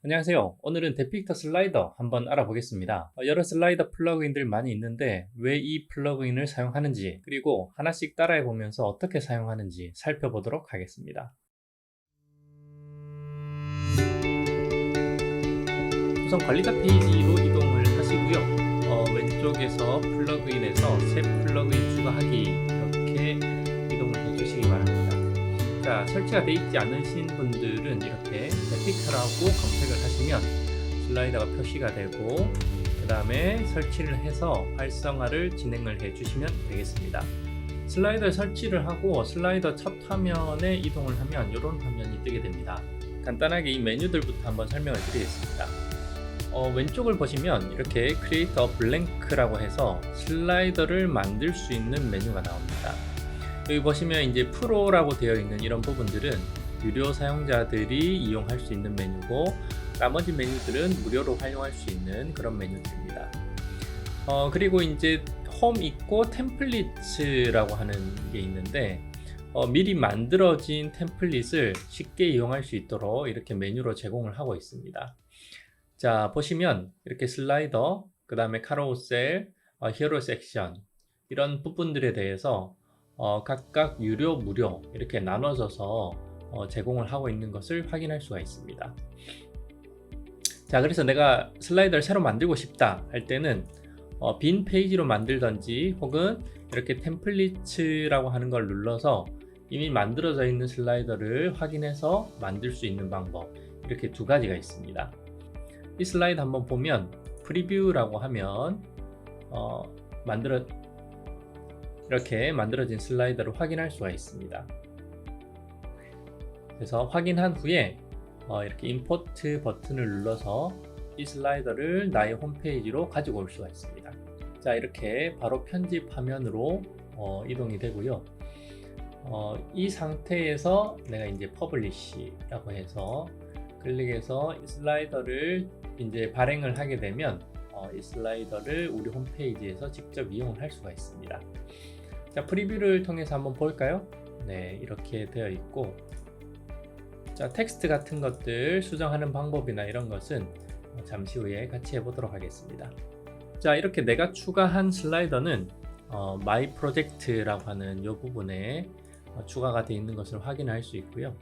안녕하세요. 오늘은 데픽터 슬라이더 한번 알아보겠습니다. 여러 슬라이더 플러그인들 많이 있는데 왜 이 플러그인을 사용하는지 그리고 하나씩 따라해 보면서 어떻게 사용하는지 살펴보도록 하겠습니다. 우선 관리자 페이지로 이동을 하시고요. 왼쪽에서 플러그인에서 새 플러그인 추가하기 이렇게 이동을 해주시기 바랍니다. 자, 설치가 되어 있지 않으신 분들은 이렇게 데픽터라고 검색을 하시면 슬라이더가 표시가 되고 그 다음에 설치를 해서 활성화를 진행을 해 주시면 되겠습니다. 슬라이더 설치를 하고 슬라이더 첫 화면에 이동을 하면 이런 화면이 뜨게 됩니다. 간단하게 이 메뉴들부터 한번 설명을 드리겠습니다. 왼쪽을 보시면 이렇게 Create a Blank라고 해서 슬라이더를 만들 수 있는 메뉴가 나옵니다. 여기 보시면 이제 프로라고 되어 있는 이런 부분들은 유료 사용자들이 이용할 수 있는 메뉴고 나머지 메뉴들은 무료로 활용할 수 있는 그런 메뉴들입니다. 그리고 이제 홈 있고 템플릿이라고 하는 게 있는데 미리 만들어진 템플릿을 쉽게 이용할 수 있도록 이렇게 메뉴로 제공을 하고 있습니다. 자, 보시면 이렇게 슬라이더, 그 다음에 카로우셀, 히어로 섹션 이런 부분들에 대해서 각각 유료, 무료 이렇게 나눠져서 제공을 하고 있는 것을 확인할 수가 있습니다. 자, 그래서 내가 슬라이더를 새로 만들고 싶다 할 때는 빈 페이지로 만들던지 혹은 이렇게 템플릿이라고 하는 걸 눌러서 이미 만들어져 있는 슬라이더를 확인해서 만들 수 있는 방법, 이렇게 두 가지가 있습니다. 이 슬라이드 한번 보면 프리뷰라고 하면 이렇게 만들어진 슬라이더를 확인할 수가 있습니다. 그래서 확인한 후에 이렇게 임포트 버튼을 눌러서 이 슬라이더를 나의 홈페이지로 가지고 올 수가 있습니다. 자, 이렇게 바로 편집 화면으로 이동이 되고요. 이 상태에서 내가 이제 퍼블리시라고 해서 클릭해서 이 슬라이더를 이제 발행을 하게 되면 이 슬라이더를 우리 홈페이지에서 직접 이용을 할 수가 있습니다. 자, 프리뷰를 통해서 한번 볼까요? 네, 이렇게 되어 있고, 자, 텍스트 같은 것들 수정하는 방법이나 이런 것은 잠시 후에 같이 해보도록 하겠습니다. 자, 이렇게 내가 추가한 슬라이더는 My Project라고 하는 이 부분에 추가가 되어 있는 것을 확인할 수 있고요.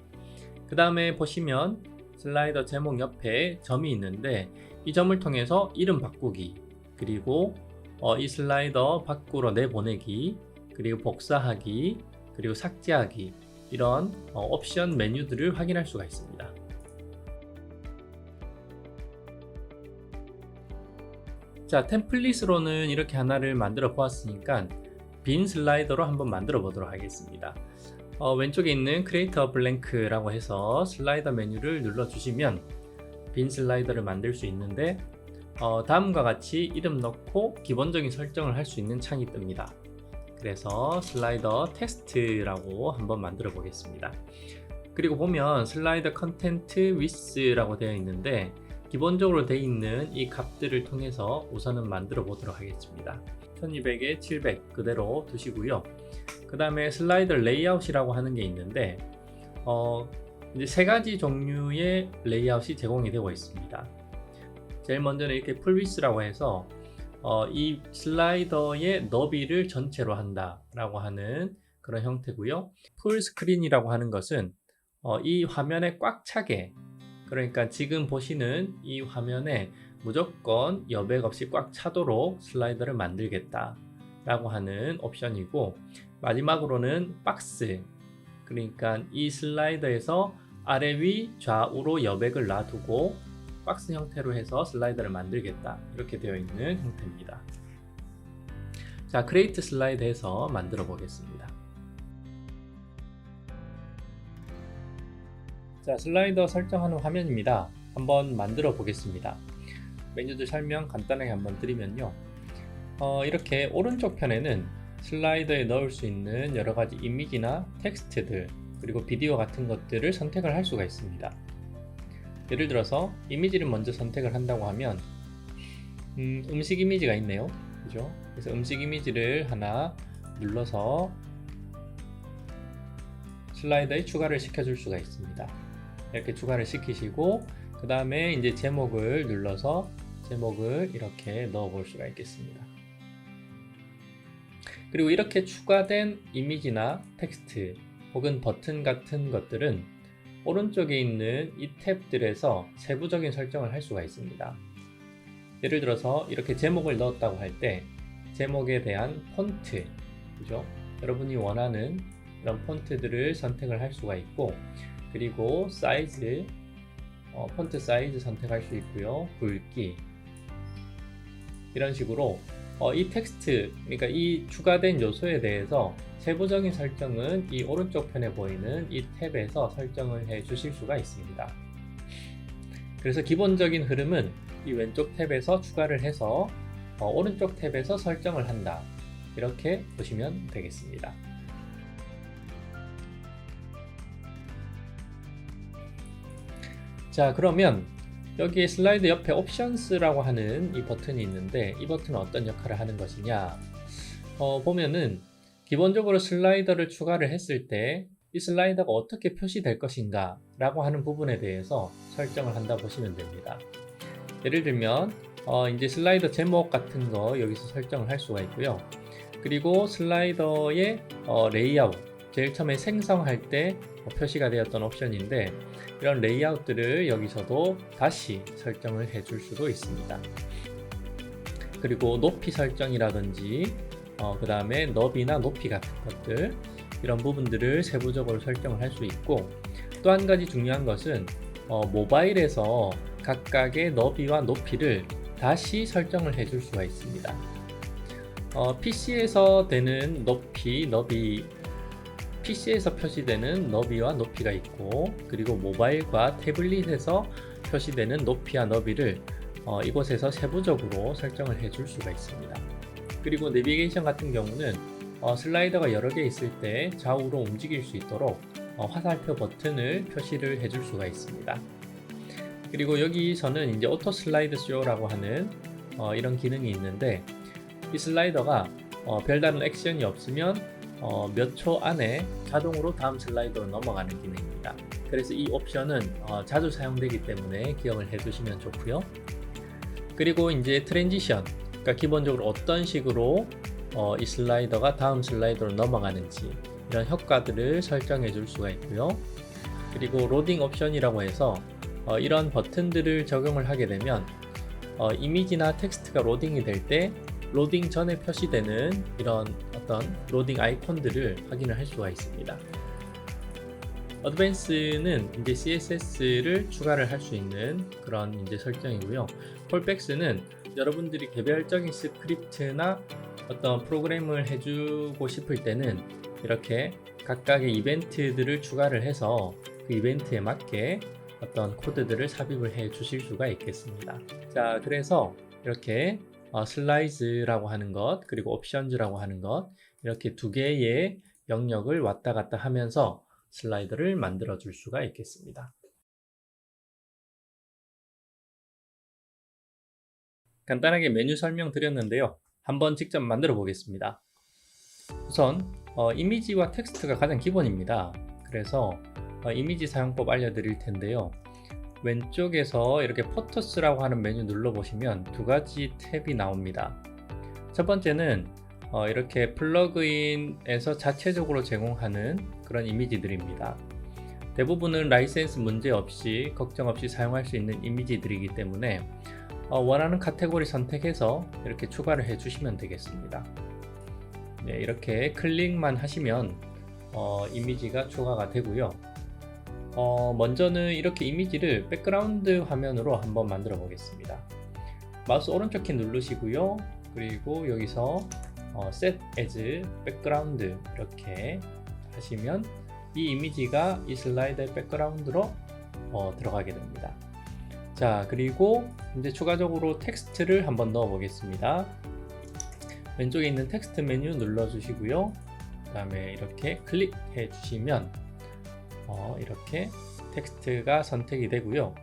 그 다음에 보시면 슬라이더 제목 옆에 점이 있는데 이 점을 통해서 이름 바꾸기, 그리고 이 슬라이더 밖으로 내보내기, 그리고 복사하기, 그리고 삭제하기, 이런 옵션 메뉴들을 확인할 수가 있습니다. 자, 템플릿으로는 이렇게 하나를 만들어 보았으니까 빈 슬라이더로 한번 만들어 보도록 하겠습니다. 왼쪽에 있는 Create a Blank라고 해서 슬라이더 메뉴를 눌러 주시면 빈 슬라이더를 만들 수 있는데 다음과 같이 이름 넣고 기본적인 설정을 할 수 있는 창이 뜹니다. 그래서 슬라이더 테스트라고 한번 만들어 보겠습니다. 그리고 보면 슬라이더 컨텐트 위스라고 되어 있는데 기본적으로 되어 있는 이 값들을 통해서 우선은 만들어 보도록 하겠습니다. 1200에 700 그대로 두시고요. 그 다음에 슬라이더 레이아웃이라고 하는 게 있는데 이제 세 가지 종류의 레이아웃이 제공이 되고 있습니다. 제일 먼저는 이렇게 풀위스라고 해서 이 슬라이더의 너비를 전체로 한다 라고 하는 그런 형태고요. 풀스크린이라고 하는 것은 이 화면에 꽉 차게, 그러니까 지금 보시는 이 화면에 무조건 여백 없이 꽉 차도록 슬라이더를 만들겠다 라고 하는 옵션이고, 마지막으로는 박스, 그러니까 이 슬라이더에서 아래 위 좌우로 여백을 놔두고 박스 형태로 해서 슬라이더를 만들겠다, 이렇게 되어 있는 형태입니다. 자, 크리에이트 슬라이드에서 만들어 보겠습니다. 자, 슬라이더 설정하는 화면입니다. 한번 만들어 보겠습니다. 메뉴들 설명 간단하게 한번 드리면요, 이렇게 오른쪽 편에는 슬라이더에 넣을 수 있는 여러 가지 이미지나 텍스트들, 그리고 비디오 같은 것들을 선택을 할 수가 있습니다. 예를 들어서 이미지를 먼저 선택을 한다고 하면 음식 이미지가 있네요. 그죠? 그래서 음식 이미지를 하나 눌러서 슬라이더에 추가를 시켜줄 수가 있습니다. 이렇게 추가를 시키시고, 그 다음에 이제 제목을 눌러서 제목을 이렇게 넣어 볼 수가 있겠습니다. 그리고 이렇게 추가된 이미지나 텍스트 혹은 버튼 같은 것들은 오른쪽에 있는 이 탭들에서 세부적인 설정을 할 수가 있습니다. 예를 들어서 이렇게 제목을 넣었다고 할 때 제목에 대한 폰트, 그죠? 여러분이 원하는 이런 폰트들을 선택을 할 수가 있고, 그리고 사이즈, 폰트 사이즈 선택할 수 있고요. 굵기, 이런 식으로 이 텍스트, 그러니까 이 추가된 요소에 대해서 세부적인 설정은 이 오른쪽 편에 보이는 이 탭에서 설정을 해 주실 수가 있습니다. 그래서 기본적인 흐름은 이 왼쪽 탭에서 추가를 해서 오른쪽 탭에서 설정을 한다, 이렇게 보시면 되겠습니다. 자, 그러면 여기 슬라이드 옆에 옵션스라고 하는 이 버튼이 있는데, 이 버튼은 어떤 역할을 하는 것이냐, 보면은 기본적으로 슬라이더를 추가를 했을 때 이 슬라이더가 어떻게 표시될 것인가 라고 하는 부분에 대해서 설정을 한다 보시면 됩니다. 예를 들면 이제 슬라이더 제목 같은 거 여기서 설정을 할 수가 있고요. 그리고 슬라이더의 레이아웃, 제일 처음에 생성할 때 표시가 되었던 옵션인데, 이런 레이아웃들을 여기서도 다시 설정을 해 줄 수도 있습니다. 그리고 높이 설정이라든지 그 다음에 너비나 높이 같은 것들, 이런 부분들을 세부적으로 설정을 할 수 있고, 또 한 가지 중요한 것은 모바일에서 각각의 너비와 높이를 다시 설정을 해 줄 수가 있습니다. PC에서 되는 너비, PC에서 표시되는 너비와 높이가 있고, 그리고 모바일과 태블릿에서 표시되는 높이와 너비를 이곳에서 세부적으로 설정을 해 줄 수가 있습니다. 그리고 내비게이션 같은 경우는 슬라이더가 여러 개 있을 때 좌우로 움직일 수 있도록 화살표 버튼을 표시를 해 줄 수가 있습니다. 그리고 여기서는 이제 오토 슬라이드 쇼라고 하는 이런 기능이 있는데, 이 슬라이더가 별다른 액션이 없으면 몇 초 안에 자동으로 다음 슬라이더로 넘어가는 기능입니다. 그래서 이 옵션은 자주 사용되기 때문에 기억을 해 두시면 좋고요. 그리고 이제 트랜지션, 그러니까 기본적으로 어떤 식으로 이 슬라이더가 다음 슬라이더로 넘어가는지, 이런 효과들을 설정해 줄 수가 있고요. 그리고 로딩 옵션이라고 해서 이런 버튼들을 적용을 하게 되면 이미지나 텍스트가 로딩이 될 때 로딩 전에 표시되는 이런 어떤 로딩 아이콘들을 확인을 할 수가 있습니다. 어드밴스는 이제 CSS를 추가를 할 수 있는 그런 이제 설정이고요. 콜백스는 여러분들이 개별적인 스크립트나 어떤 프로그램을 해주고 싶을 때는 이렇게 각각의 이벤트들을 추가를 해서 그 이벤트에 맞게 어떤 코드들을 삽입을 해 주실 수가 있겠습니다. 자, 그래서 이렇게 슬라이즈라고 하는 것, 그리고 옵션즈라고 하는 것, 이렇게 두 개의 영역을 왔다 갔다 하면서 슬라이더를 만들어 줄 수가 있겠습니다. 간단하게 메뉴 설명 드렸는데요. 한번 직접 만들어 보겠습니다. 우선 이미지와 텍스트가 가장 기본입니다. 그래서 이미지 사용법 알려드릴 텐데요. 왼쪽에서 이렇게 포토스라고 하는 메뉴 눌러보시면 두 가지 탭이 나옵니다. 첫 번째는 이렇게 플러그인에서 자체적으로 제공하는 그런 이미지들입니다. 대부분은 라이센스 문제 없이 걱정 없이 사용할 수 있는 이미지들이기 때문에 원하는 카테고리 선택해서 이렇게 추가를 해 주시면 되겠습니다. 네, 이렇게 클릭만 하시면 이미지가 추가가 되고요. 먼저는 이렇게 이미지를 백그라운드 화면으로 한번 만들어 보겠습니다. 마우스 오른쪽 키 누르시고요. 그리고 여기서 Set as Background 이렇게 하시면 이 이미지가 이 슬라이드의 백그라운드로 들어가게 됩니다. 자, 그리고 이제 추가적으로 텍스트를 한번 넣어 보겠습니다. 왼쪽에 있는 텍스트 메뉴 눌러 주시고요. 그 다음에 이렇게 클릭해 주시면 이렇게 텍스트가 선택이 되고요.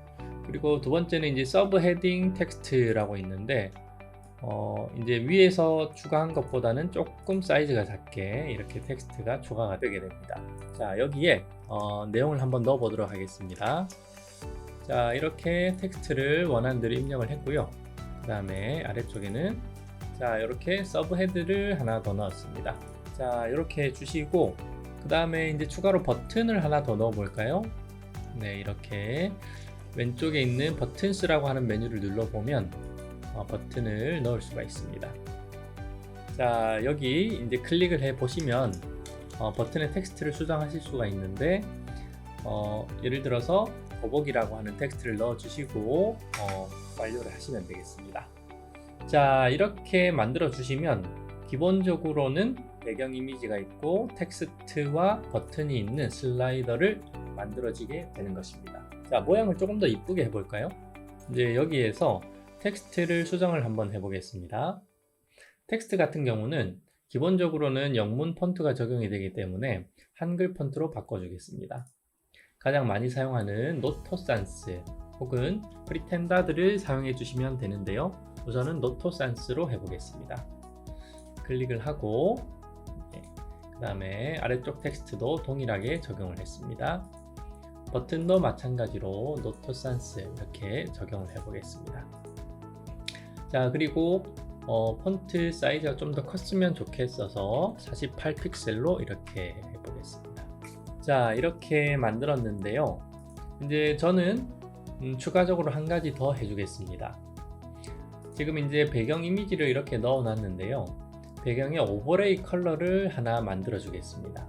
그리고 두 번째는 이제 서브 헤딩 텍스트라고 있는데 이제 위에서 추가한 것보다는 조금 사이즈가 작게 이렇게 텍스트가 추가가 되게 됩니다. 자, 여기에 내용을 한번 넣어 보도록 하겠습니다. 자, 이렇게 텍스트를 원하는 대로 입력을 했고요. 그 다음에 아래쪽에는 자, 이렇게 서브 헤드를 하나 더 넣었습니다. 자, 이렇게 해주시고 그 다음에 이제 추가로 버튼을 하나 더 넣어 볼까요? 네, 이렇게 왼쪽에 있는 버튼스라고 하는 메뉴를 눌러보면 버튼을 넣을 수가 있습니다. 자, 여기 이제 클릭을 해 보시면 버튼에 텍스트를 수정하실 수가 있는데 예를 들어서 더보기라고 하는 텍스트를 넣어 주시고 완료를 하시면 되겠습니다. 자, 이렇게 만들어 주시면 기본적으로는 배경 이미지가 있고 텍스트와 버튼이 있는 슬라이더를 만들어지게 되는 것입니다. 자, 모양을 조금 더 이쁘게 해볼까요? 이제 여기에서 텍스트를 수정을 한번 해보겠습니다. 텍스트 같은 경우는 기본적으로는 영문 폰트가 적용이 되기 때문에 한글 폰트로 바꿔주겠습니다. 가장 많이 사용하는 노토산스 혹은 프리텐다드를 사용해 주시면 되는데요. 우선은 노토산스로 해보겠습니다. 클릭을 하고 그 다음에 아래쪽 텍스트도 동일하게 적용을 했습니다. 버튼도 마찬가지로 노토산스 이렇게 적용을 해보겠습니다. 자, 그리고 폰트 사이즈가 좀 더 컸으면 좋겠어서 48픽셀로 이렇게 해보겠습니다. 자, 이렇게 만들었는데요. 이제 저는 추가적으로 한 가지 더 해주겠습니다. 지금 이제 배경 이미지를 이렇게 넣어 놨는데요. 배경에 오버레이 컬러를 하나 만들어 주겠습니다.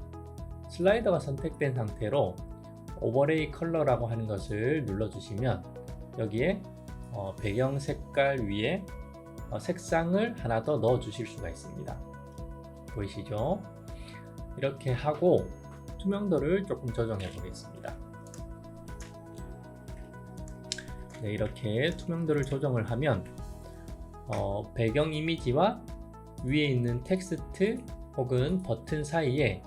슬라이더가 선택된 상태로 오버레이 컬러라고 하는 것을 눌러 주시면 여기에 배경 색깔 위에 색상을 하나 더 넣어 주실 수가 있습니다. 보이시죠? 이렇게 하고 투명도를 조금 조정해 보겠습니다. 네, 이렇게 투명도를 조정을 하면 배경 이미지와 위에 있는 텍스트 혹은 버튼 사이에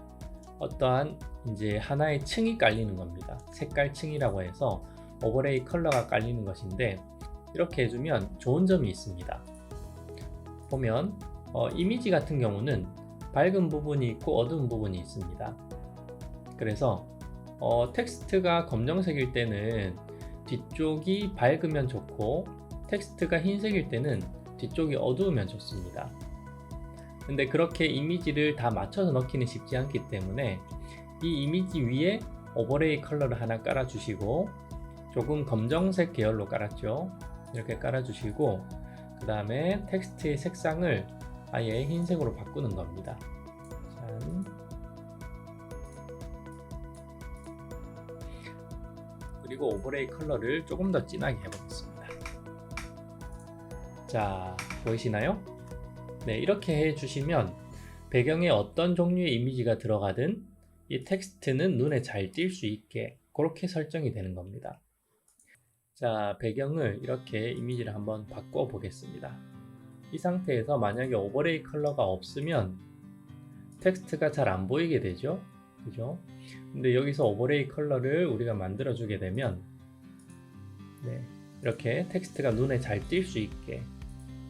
어떠한 이제 하나의 층이 깔리는 겁니다. 색깔 층이라고 해서 오버레이 컬러가 깔리는 것인데 이렇게 해주면 좋은 점이 있습니다. 보면 이미지 같은 경우는 밝은 부분이 있고 어두운 부분이 있습니다. 그래서 텍스트가 검정색일 때는 뒤쪽이 밝으면 좋고 텍스트가 흰색일 때는 뒤쪽이 어두우면 좋습니다. 근데 그렇게 이미지를 다 맞춰서 넣기는 쉽지 않기 때문에 이 이미지 위에 오버레이 컬러를 하나 깔아 주시고 조금 검정색 계열로 깔았죠. 이렇게 깔아 주시고 그 다음에 텍스트의 색상을 아예 흰색으로 바꾸는 겁니다. 그리고 오버레이 컬러를 조금 더 진하게 해보겠습니다. 자, 보이시나요? 네, 이렇게 해주시면 배경에 어떤 종류의 이미지가 들어가든 이 텍스트는 눈에 잘 띌 수 있게 그렇게 설정이 되는 겁니다. 자, 배경을 이렇게 이미지를 한번 바꿔 보겠습니다. 이 상태에서 만약에 오버레이 컬러가 없으면 텍스트가 잘 안 보이게 되죠. 그죠? 근데 여기서 오버레이 컬러를 우리가 만들어 주게 되면 네, 이렇게 텍스트가 눈에 잘 띌 수 있게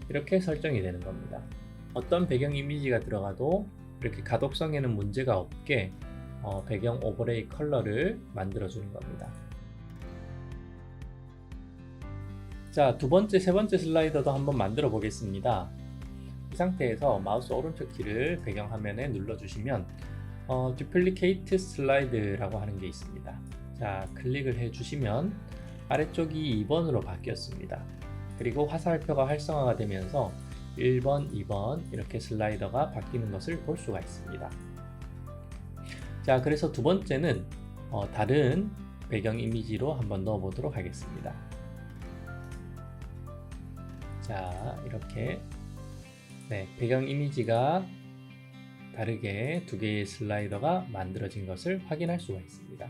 이렇게 설정이 되는 겁니다. 어떤 배경 이미지가 들어가도 이렇게 가독성에는 문제가 없게 배경 오버레이 컬러를 만들어 주는 겁니다. 자, 두 번째, 세 번째 슬라이더도 한번 만들어 보겠습니다. 이 상태에서 마우스 오른쪽 키를 배경 화면에 눌러 주시면 Duplicate 슬라이드라고 하는 게 있습니다. 자, 클릭을 해 주시면 아래쪽이 2번으로 바뀌었습니다. 그리고 화살표가 활성화가 되면서 1번, 2번 이렇게 슬라이더가 바뀌는 것을 볼 수가 있습니다. 자, 그래서 두 번째는 다른 배경 이미지로 한번 넣어 보도록 하겠습니다. 자, 이렇게 네, 배경 이미지가 다르게 두 개의 슬라이더가 만들어진 것을 확인할 수가 있습니다.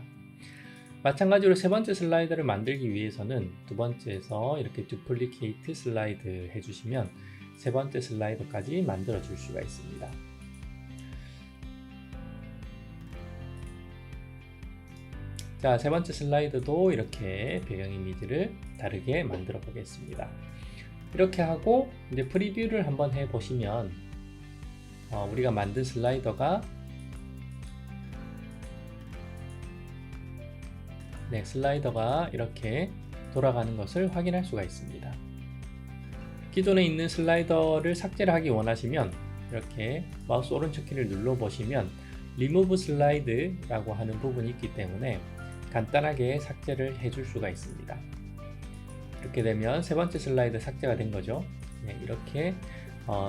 마찬가지로 세 번째 슬라이더를 만들기 위해서는 두 번째에서 이렇게 Duplicate 슬라이드 해주시면 세 번째 슬라이더까지 만들어 줄 수가 있습니다. 자, 세 번째 슬라이드도 이렇게 배경 이미지를 다르게 만들어 보겠습니다. 이렇게 하고 이제 프리뷰를 한번 해 보시면 우리가 만든 슬라이더가 네, 슬라이더가 이렇게 돌아가는 것을 확인할 수가 있습니다. 기존에 있는 슬라이더를 삭제를 하기 원하시면 이렇게 마우스 오른쪽 키를 눌러 보시면 리무브 슬라이드라고 하는 부분이 있기 때문에 간단하게 삭제를 해줄 수가 있습니다. 이렇게 되면 세 번째 슬라이드 삭제가 된 거죠. 네, 이렇게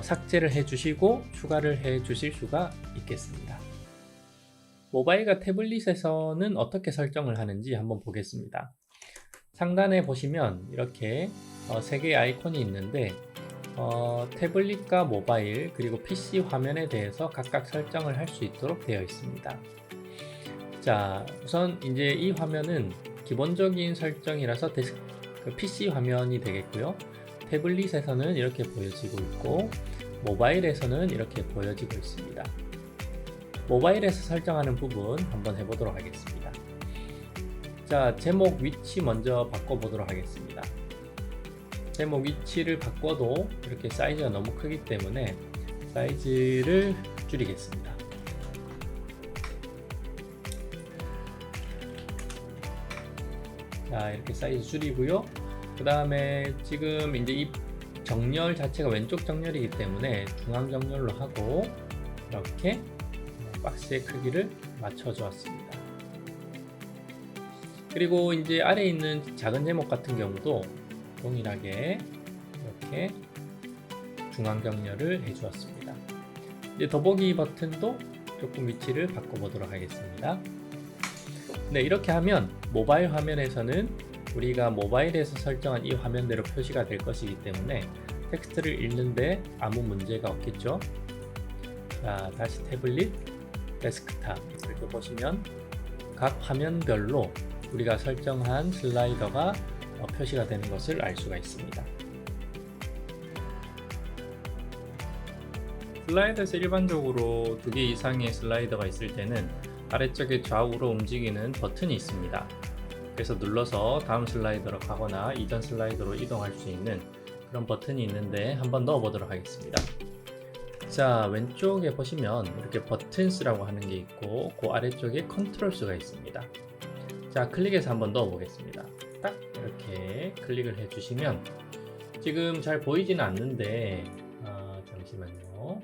삭제를 해주시고 추가를 해주실 수가 있겠습니다. 모바일과 태블릿에서는 어떻게 설정을 하는지 한번 보겠습니다. 상단에 보시면 이렇게 세 개의 아이콘이 있는데 태블릿과 모바일 그리고 PC 화면에 대해서 각각 설정을 할 수 있도록 되어 있습니다. 자, 우선 이제 이 화면은 기본적인 설정이라서 PC 화면이 되겠고요. 태블릿에서는 이렇게 보여지고 있고 모바일에서는 이렇게 보여지고 있습니다. 모바일에서 설정하는 부분 한번 해보도록 하겠습니다. 자, 제목 위치 먼저 바꿔보도록 하겠습니다. 제목 위치를 바꿔도 이렇게 사이즈가 너무 크기 때문에 사이즈를 줄이겠습니다. 자, 이렇게 사이즈 줄이고요. 그 다음에 지금 이제 이 정렬 자체가 왼쪽 정렬이기 때문에 중앙 정렬로 하고 이렇게 박스의 크기를 맞춰 주었습니다. 그리고 이제 아래에 있는 작은 제목 같은 경우도 동일하게 이렇게 중앙 정렬을 해 주었습니다. 이제 더보기 버튼도 조금 위치를 바꿔보도록 하겠습니다. 네, 이렇게 하면 모바일 화면에서는 우리가 모바일에서 설정한 이 화면대로 표시가 될 것이기 때문에 텍스트를 읽는데 아무 문제가 없겠죠. 자, 다시 태블릿, 데스크탑 이렇게 보시면 각 화면별로 우리가 설정한 슬라이더가 표시가 되는 것을 알 수가 있습니다. 슬라이더에서 일반적으로 2개 이상의 슬라이더가 있을 때는 아래쪽에 좌우로 움직이는 버튼이 있습니다. 그래서 눌러서 다음 슬라이더로 가거나 이전 슬라이더로 이동할 수 있는 그런 버튼이 있는데 한번 넣어 보도록 하겠습니다. 자, 왼쪽에 보시면 이렇게 버튼스라고 하는 게 있고 그 아래쪽에 컨트롤스가 있습니다. 자, 클릭해서 한번 넣어 보겠습니다. 딱 이렇게 클릭을 해 주시면 지금 잘 보이지는 않는데 잠시만요.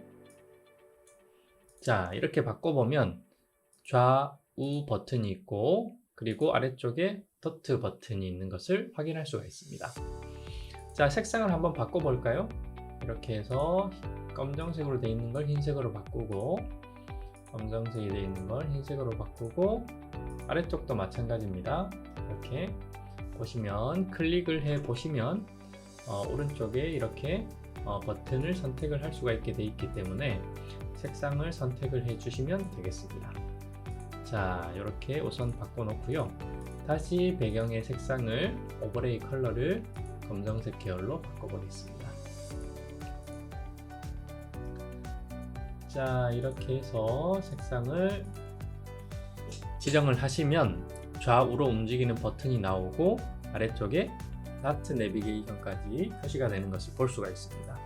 자, 이렇게 바꿔보면 좌우 버튼이 있고 그리고 아래쪽에 더트 버튼이 있는 것을 확인할 수가 있습니다. 자, 색상을 한번 바꿔볼까요? 이렇게 해서 검정색으로 되어 있는 걸 흰색으로 바꾸고 검정색이 되어 있는 걸 흰색으로 바꾸고 아래쪽도 마찬가지입니다. 이렇게 보시면 클릭을 해 보시면 오른쪽에 이렇게 버튼을 선택을 할 수가 있게 되어 있기 때문에 색상을 선택을 해 주시면 되겠습니다. 자, 이렇게 우선 바꿔 놓고요. 다시 배경의 색상을 오버레이 컬러를 검정색 계열로 바꿔 보겠습니다. 자, 이렇게 해서 색상을 지정을 하시면 좌우로 움직이는 버튼이 나오고 아래쪽에 다트 내비게이션까지 표시가 되는 것을 볼 수가 있습니다.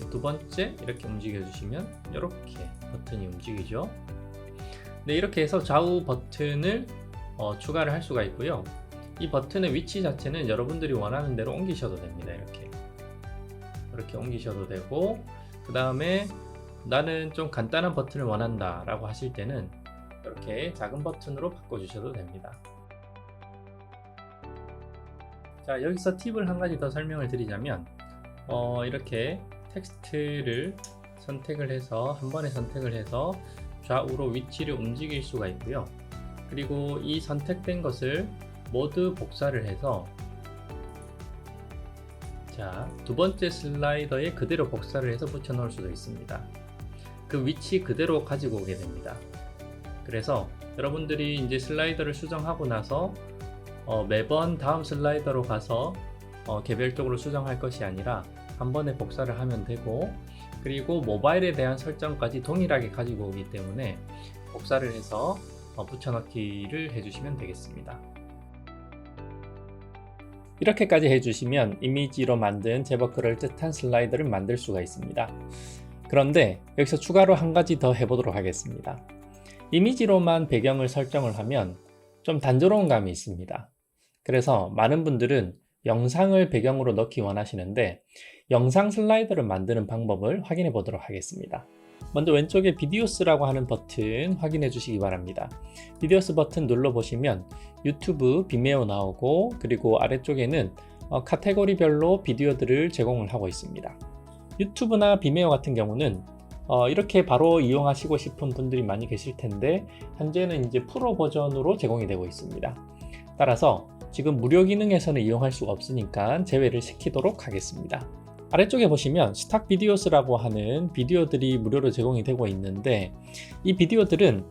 두 번째 이렇게 움직여 주시면 이렇게 버튼이 움직이죠. 네, 이렇게 해서 좌우 버튼을 추가를 할 수가 있고요. 이 버튼의 위치 자체는 여러분들이 원하는 대로 옮기셔도 됩니다. 이렇게 옮기셔도 되고 그 다음에 나는 좀 간단한 버튼을 원한다 라고 하실 때는 이렇게 작은 버튼으로 바꿔주셔도 됩니다. 자, 여기서 팁을 한 가지 더 설명을 드리자면 이렇게 텍스트를 선택을 해서 한 번에 선택을 해서 좌우로 위치를 움직일 수가 있고요. 그리고 이 선택된 것을 모두 복사를 해서 자, 두 번째 슬라이더에 그대로 복사를 해서 붙여 넣을 수도 있습니다. 그 위치 그대로 가지고 오게 됩니다. 그래서 여러분들이 이제 슬라이더를 수정하고 나서 매번 다음 슬라이더로 가서 개별적으로 수정할 것이 아니라 한 번에 복사를 하면 되고 그리고 모바일에 대한 설정까지 동일하게 가지고 오기 때문에 복사를 해서 붙여넣기를 해주시면 되겠습니다. 이렇게까지 해주시면 이미지로 만든 제법 그럴듯한 슬라이더를 만들 수가 있습니다. 그런데 여기서 추가로 한 가지 더 해보도록 하겠습니다. 이미지로만 배경을 설정을 하면 좀 단조로운 감이 있습니다. 그래서 많은 분들은 영상을 배경으로 넣기 원하시는데 영상 슬라이더를 만드는 방법을 확인해 보도록 하겠습니다. 먼저 왼쪽에 비디오스라고 하는 버튼 확인해 주시기 바랍니다. 비디오스 버튼 눌러 보시면 유튜브, 비메오 나오고, 그리고 아래쪽에는 카테고리별로 비디오들을 제공을 하고 있습니다. 유튜브나 비메오 같은 경우는 이렇게 바로 이용하시고 싶은 분들이 많이 계실 텐데 현재는 이제 프로 버전으로 제공이 되고 있습니다. 따라서 지금 무료 기능에서는 이용할 수가 없으니까 제외를 시키도록 하겠습니다. 아래쪽에 보시면 스탁 비디오스라고 하는 비디오들이 무료로 제공이 되고 있는데 이 비디오들은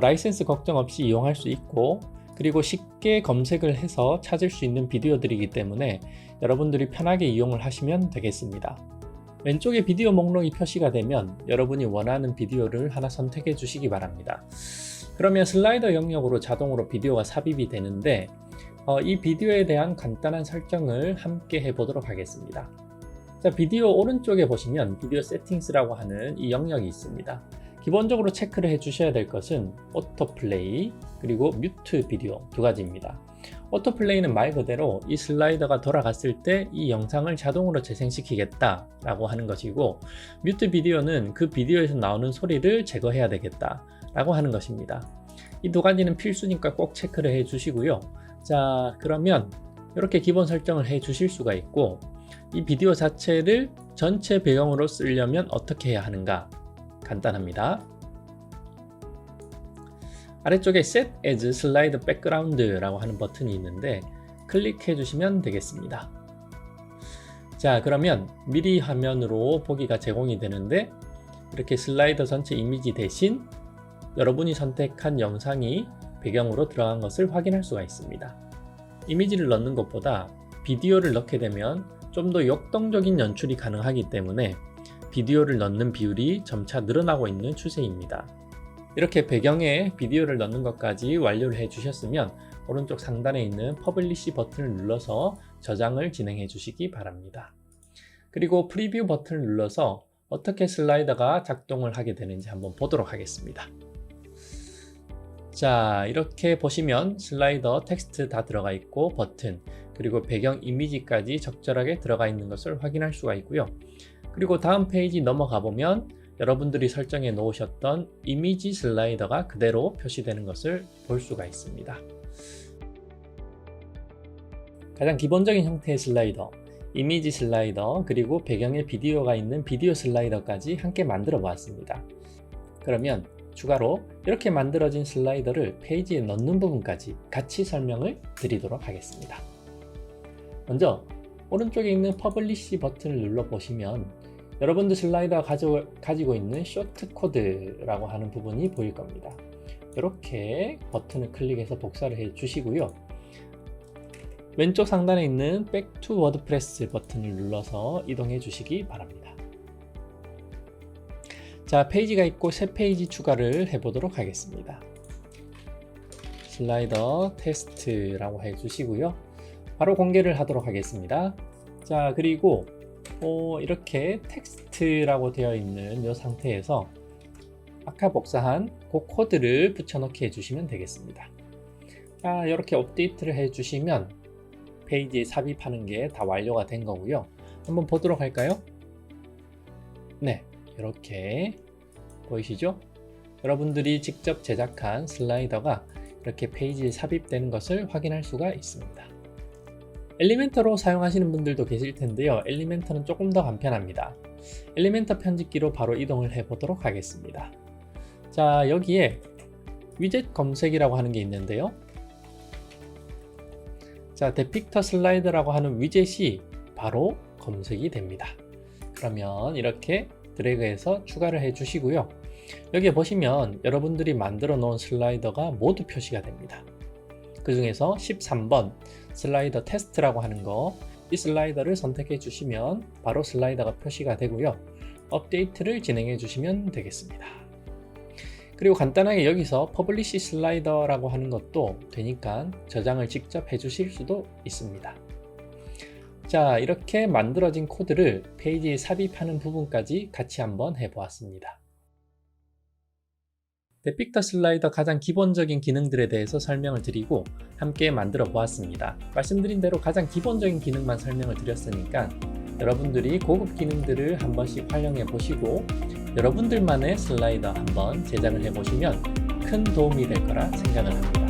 라이센스 걱정 없이 이용할 수 있고, 그리고 쉽게 검색을 해서 찾을 수 있는 비디오들이기 때문에 여러분들이 편하게 이용을 하시면 되겠습니다. 왼쪽에 비디오 목록이 표시가 되면 여러분이 원하는 비디오를 하나 선택해 주시기 바랍니다. 그러면 슬라이더 영역으로 자동으로 비디오가 삽입이 되는데 이 비디오에 대한 간단한 설정을 함께 해보도록 하겠습니다. 자, 비디오 오른쪽에 보시면 비디오 세팅스라고 하는 이 영역이 있습니다. 기본적으로 체크를 해 주셔야 될 것은 오토플레이 그리고 뮤트 비디오 두 가지입니다. 오토플레이는 말 그대로 이 슬라이더가 돌아갔을 때 이 영상을 자동으로 재생시키겠다 라고 하는 것이고, 뮤트 비디오는 그 비디오에서 나오는 소리를 제거해야 되겠다 라고 하는 것입니다. 이 두 가지는 필수니까 꼭 체크를 해 주시고요. 자, 그러면 이렇게 기본 설정을 해 주실 수가 있고, 이 비디오 자체를 전체 배경으로 쓰려면 어떻게 해야 하는가? 간단합니다. 아래쪽에 Set as Slide Background라고 하는 버튼이 있는데 클릭해 주시면 되겠습니다. 자, 그러면 미리 화면으로 보기가 제공이 되는데 이렇게 슬라이더 전체 이미지 대신 여러분이 선택한 영상이 배경으로 들어간 것을 확인할 수가 있습니다. 이미지를 넣는 것보다 비디오를 넣게 되면 좀 더 역동적인 연출이 가능하기 때문에 비디오를 넣는 비율이 점차 늘어나고 있는 추세입니다. 이렇게 배경에 비디오를 넣는 것까지 완료를 해 주셨으면 오른쪽 상단에 있는 퍼블리시 버튼을 눌러서 저장을 진행해 주시기 바랍니다. 그리고 프리뷰 버튼을 눌러서 어떻게 슬라이더가 작동을 하게 되는지 한번 보도록 하겠습니다. 자, 이렇게 보시면 슬라이더 텍스트 다 들어가 있고 버튼, 그리고 배경 이미지까지 적절하게 들어가 있는 것을 확인할 수가 있고요. 그리고 다음 페이지 넘어가 보면 여러분들이 설정해 놓으셨던 이미지 슬라이더가 그대로 표시되는 것을 볼 수가 있습니다. 가장 기본적인 형태의 슬라이더, 이미지 슬라이더, 그리고 배경에 비디오가 있는 비디오 슬라이더까지 함께 만들어 보았습니다. 그러면 추가로 이렇게 만들어진 슬라이더를 페이지에 넣는 부분까지 같이 설명을 드리도록 하겠습니다. 먼저 오른쪽에 있는 퍼블리시 버튼을 눌러 보시면 여러분들 슬라이더가 가지고 있는 쇼트 코드라고 하는 부분이 보일 겁니다. 이렇게 버튼을 클릭해서 복사를 해 주시고요. 왼쪽 상단에 있는 Back to WordPress 버튼을 눌러서 이동해 주시기 바랍니다. 자, 페이지가 있고 새 페이지 추가를 해보도록 하겠습니다. 슬라이더 테스트라고 해 주시고요. 바로 공개를 하도록 하겠습니다. 자, 그리고 이렇게 텍스트라고 되어 있는 이 상태에서 아까 복사한 그 코드를 붙여넣기 해주시면 되겠습니다. 자, 이렇게 업데이트를 해주시면 페이지에 삽입하는 게 다 완료가 된 거고요. 한번 보도록 할까요? 네, 이렇게 보이시죠? 여러분들이 직접 제작한 슬라이더가 이렇게 페이지에 삽입되는 것을 확인할 수가 있습니다. 엘리멘터로 사용하시는 분들도 계실 텐데요. 엘리멘터는 조금 더 간편합니다. 엘리멘터 편집기로 바로 이동을 해 보도록 하겠습니다. 자, 여기에 위젯 검색이라고 하는 게 있는데요. 자, 데픽터 슬라이더라고 하는 위젯이 바로 검색이 됩니다. 그러면 이렇게 드래그해서 추가를 해 주시고요. 여기에 보시면 여러분들이 만들어 놓은 슬라이더가 모두 표시가 됩니다. 그 중에서 13번 슬라이더 테스트라고 하는 거, 이 슬라이더를 선택해 주시면 바로 슬라이더가 표시가 되고요. 업데이트를 진행해 주시면 되겠습니다. 그리고 간단하게 여기서 퍼블리시 슬라이더라고 하는 것도 되니까 저장을 직접 해 주실 수도 있습니다. 자, 이렇게 만들어진 코드를 페이지에 삽입하는 부분까지 같이 한번 해 보았습니다. 데픽터 슬라이더 가장 기본적인 기능들에 대해서 설명을 드리고 함께 만들어 보았습니다. 말씀드린 대로 가장 기본적인 기능만 설명을 드렸으니까 여러분들이 고급 기능들을 한 번씩 활용해 보시고 여러분들만의 슬라이더 한번 제작을 해 보시면 큰 도움이 될 거라 생각을 합니다.